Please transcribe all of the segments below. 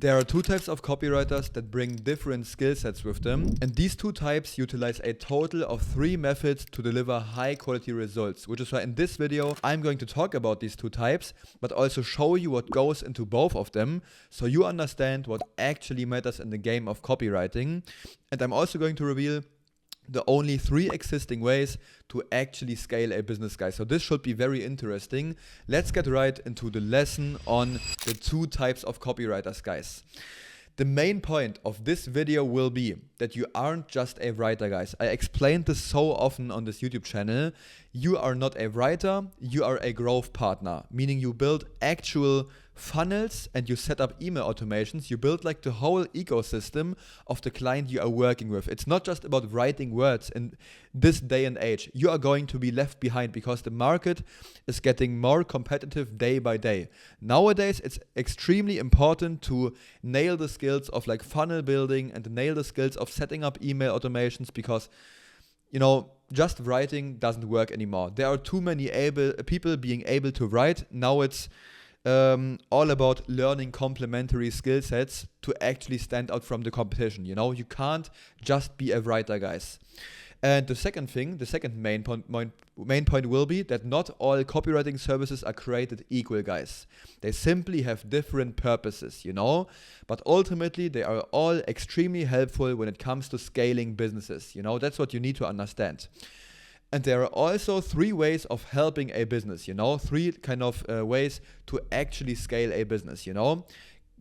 There are two types of copywriters that bring different skill sets with them, and these two types utilize a total of 3 methods to deliver high quality results, which is why in this video I'm going to talk about these two types, but also show you what goes into both of them, so you understand what actually matters in the game of copywriting. And I'm also going to reveal the only 3 existing ways to actually scale a business, guys. So this should be very interesting. Let's get right into the lesson on the 2 types of copywriters, guys. The main point of this video will be that you aren't just a writer, guys. I explained this so often on this YouTube channel. You are not a writer, you are a growth partner, meaning you build actual funnels and you set up email automations. You build like the whole ecosystem of the client you are working with. It's not just about writing words in this day and age. You are going to be left behind because the market is getting more competitive day by day. Nowadays, it's extremely important to nail the skills of like funnel building and nail the skills of setting up email automations because, you know, just writing doesn't work anymore. There are too many people being able to write. Now it's all about learning complementary skill sets to actually stand out from the competition. You know, you can't just be a writer, guys. And the second main point will be that not all copywriting services are created equal, guys. They simply have different purposes, you know, but ultimately they are all extremely helpful when it comes to scaling businesses. You know, that's what you need to understand. And there are also 3 ways of helping a business, you know, 3 kind of ways to actually scale a business, you know.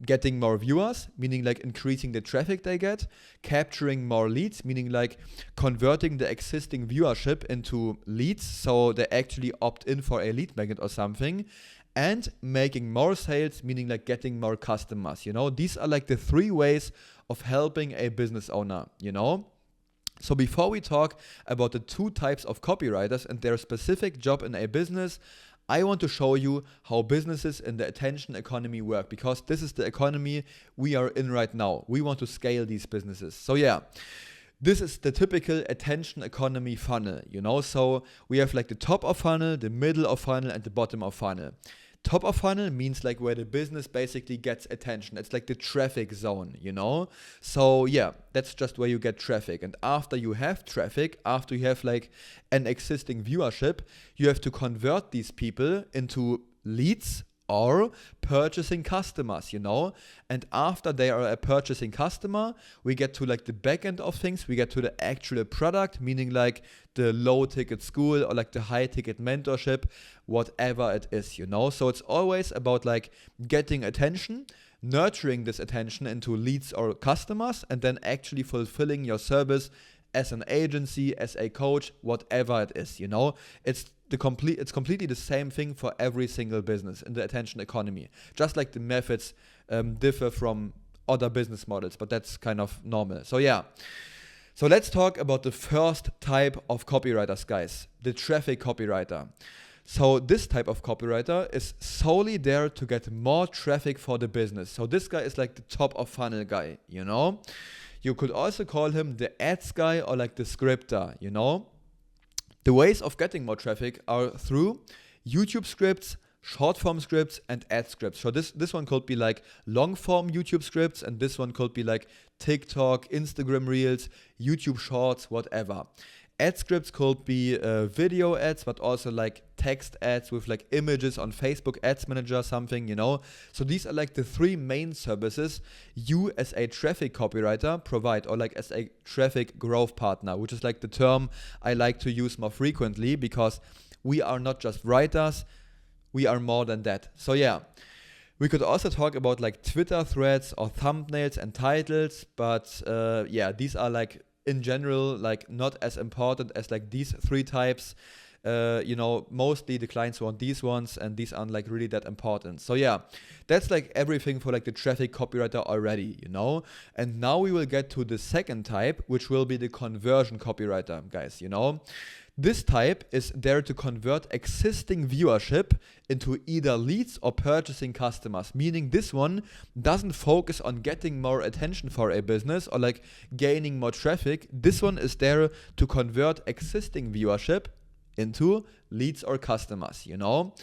Getting more viewers, meaning like increasing the traffic they get. Capturing more leads, meaning like converting the existing viewership into leads so they actually opt in for a lead magnet or something. And making more sales, meaning like getting more customers, you know. These are like the 3 ways of helping a business owner, you know. So before we talk about the 2 types of copywriters and their specific job in a business, I want to show you how businesses in the attention economy work, because this is the economy we are in right now. We want to scale these businesses. So yeah, this is the typical attention economy funnel, you know. So we have like the top of funnel, the middle of funnel, and the bottom of funnel. Top of funnel means like where the business basically gets attention. It's like the traffic zone, you know? So yeah, that's just where you get traffic. And after you have traffic, after you have like an existing viewership, you have to convert these people into leads or purchasing customers, you know. And after they are a purchasing customer, we get to like the back end of things. We get to the actual product, meaning like the low ticket school or like the high ticket mentorship, whatever it is, you know. So it's always about like getting attention, nurturing this attention into leads or customers, and then actually fulfilling your service as an agency, as a coach, whatever it is, you know. It's completely the same thing for every single business in the attention economy. Just like the methods differ from other business models, but that's kind of normal. So yeah. So let's talk about the first type of copywriters, guys, the traffic copywriter. So this type of copywriter is solely there to get more traffic for the business. So this guy is like the top of funnel guy, you know. You could also call him the ads guy or like the scripter, you know. The ways of getting more traffic are through YouTube scripts, short form scripts, and ad scripts. So this one could be like long form YouTube scripts, and this one could be like TikTok, Instagram Reels, YouTube Shorts, whatever. Ad scripts could be video ads, but also like text ads with like images on Facebook Ads Manager, something, you know. So these are like the 3 main services you as a traffic copywriter provide, or like as a traffic growth partner, which is like the term I like to use more frequently because we are not just writers, we are more than that. So yeah. We could also talk about like Twitter threads or thumbnails and titles, but yeah, these are like in general like not as important as like these 3 types. You know, mostly the clients want these ones, and these aren't like really that important. So yeah, that's like everything for like the traffic copywriter already, you know. And now we will get to the second type, which will be the conversion copywriter, guys, you know. This type is there to convert existing viewership into either leads or purchasing customers, meaning this one doesn't focus on getting more attention for a business or like gaining more traffic. This one is there to convert existing viewership into leads or customers, you know.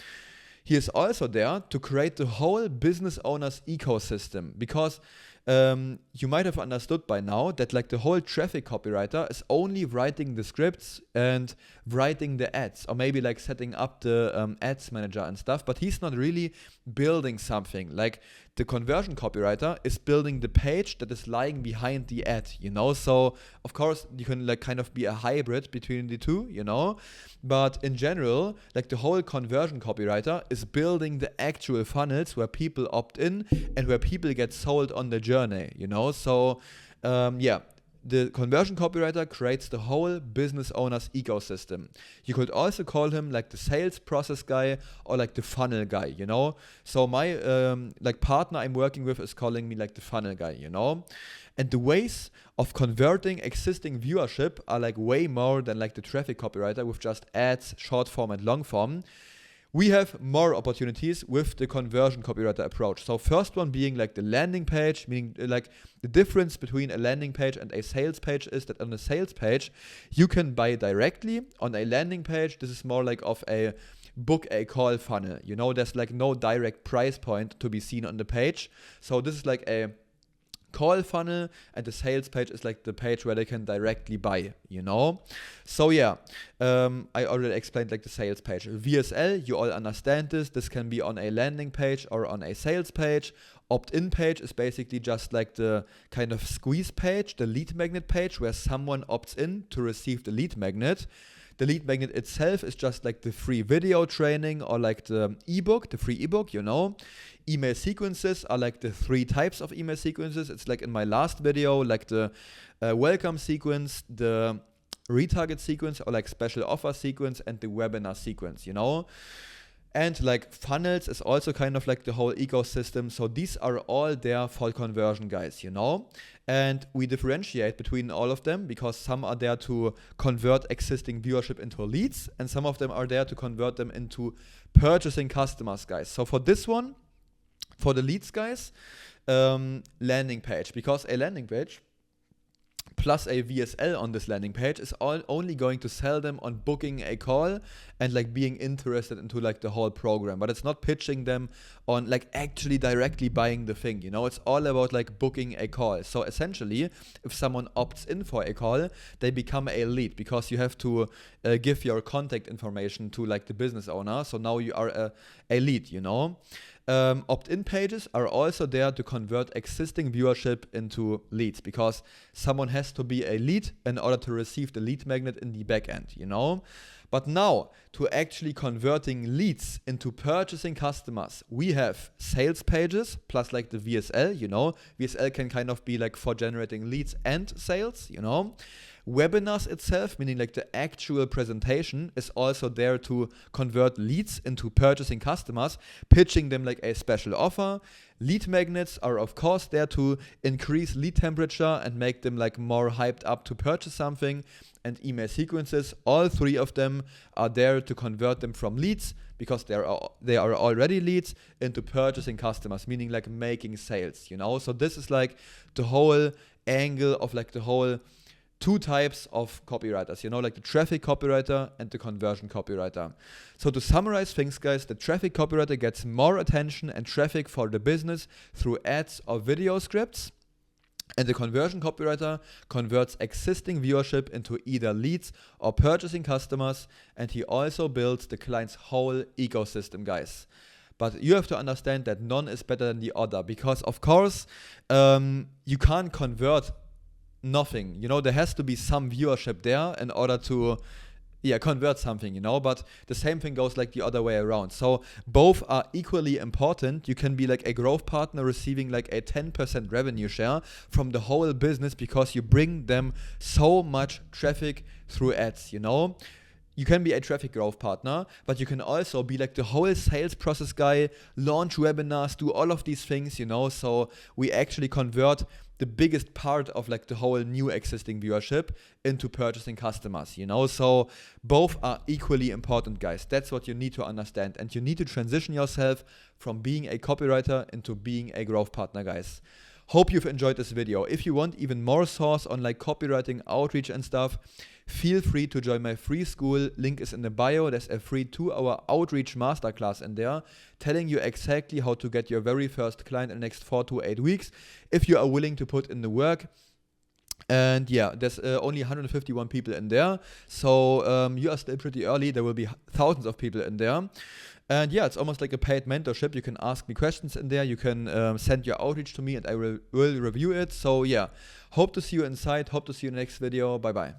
He is also there to create the whole business owner's ecosystem, because you might have understood by now that like the whole traffic copywriter is only writing the scripts and writing the ads, or maybe like setting up the ads manager and stuff, but he's not really building something. Like the conversion copywriter is building the page that is lying behind the ad, you know? So of course you can like kind of be a hybrid between the two, you know? But in general, like the whole conversion copywriter is building the actual funnels where people opt in and where people get sold on the journey, you know? So the conversion copywriter creates the whole business owner's ecosystem. You could also call him like the sales process guy or like the funnel guy, you know? So my like partner I'm working with is calling me like the funnel guy, you know? And the ways of converting existing viewership are like way more than like the traffic copywriter with just ads, short form and long form. We have more opportunities with the conversion copywriter approach. So first one being like the landing page, meaning like the difference between a landing page and a sales page is that on a sales page, you can buy directly. On a landing page, this is more like of a book a call funnel. You know, there's like no direct price point to be seen on the page. So this is like a call funnel, and the sales page is like the page where they can directly buy, you know? So yeah, I already explained like the sales page. VSL, you all understand this. This can be on a landing page or on a sales page. Opt-in page is basically just like the kind of squeeze page, the lead magnet page, where someone opts in to receive the lead magnet. The lead magnet itself is just like the free video training or like the ebook, the free ebook, you know. Email sequences are like the 3 types of email sequences. It's like in my last video, like the welcome sequence, the retarget sequence or like special offer sequence, and the webinar sequence, you know. And like funnels is also kind of like the whole ecosystem. So these are all there for conversion guys, you know. And we differentiate between all of them because some are there to convert existing viewership into leads, and some of them are there to convert them into purchasing customers, guys. So for this one, for the leads, guys, landing page, because a landing page plus a VSL on this landing page is only going to sell them on booking a call and like being interested into like the whole program, but it's not pitching them on like actually directly buying the thing, you know. It's all about like booking a call. So essentially, if someone opts in for a call, they become a lead because you have to give your contact information to like the business owner. So now you are a lead, you know. Opt-in pages are also there to convert existing viewership into leads because someone has to be a lead in order to receive the lead magnet in the back end, you know. But now, to actually converting leads into purchasing customers, we have sales pages plus like the VSL, you know. VSL can kind of be like for generating leads and sales, you know. Webinars itself, meaning like the actual presentation, is also there to convert leads into purchasing customers, pitching them like a special offer. Lead magnets are of course there to increase lead temperature and make them like more hyped up to purchase something. And email sequences, all 3 of them are there to convert them from leads, because they are already leads, into purchasing customers, meaning like making sales, you know. So this is like the whole angle of like the whole 2 types of copywriters, you know, like the traffic copywriter and the conversion copywriter. So to summarize things, guys, the traffic copywriter gets more attention and traffic for the business through ads or video scripts. And the conversion copywriter converts existing viewership into either leads or purchasing customers. And he also builds the client's whole ecosystem, guys. But you have to understand that none is better than the other, because of course you can't convert nothing, you know. There has to be some viewership there in order to convert something, you know. But the same thing goes like the other way around. So both are equally important. You can be like a growth partner receiving like a 10% revenue share from the whole business because you bring them so much traffic through ads, you know. You can be a traffic growth partner, but you can also be like the whole sales process guy, launch webinars, do all of these things, you know. So we actually convert the biggest part of like the whole new existing viewership into purchasing customers, you know. So both are equally important, guys. That's what you need to understand. And you need to transition yourself from being a copywriter into being a growth partner, guys. Hope you've enjoyed this video. If you want even more source on like copywriting, outreach and stuff, feel free to join my free school. Link is in the bio. There's a free 2-hour outreach masterclass in there telling you exactly how to get your very first client in the next 4 to 8 weeks if you are willing to put in the work. And yeah, there's only 151 people in there, so you are still pretty early. There will be thousands of people in there. And yeah, it's almost like a paid mentorship. You can ask me questions in there. You can send your outreach to me and I will review it. So yeah, hope to see you inside. Hope to see you in the next video. Bye bye.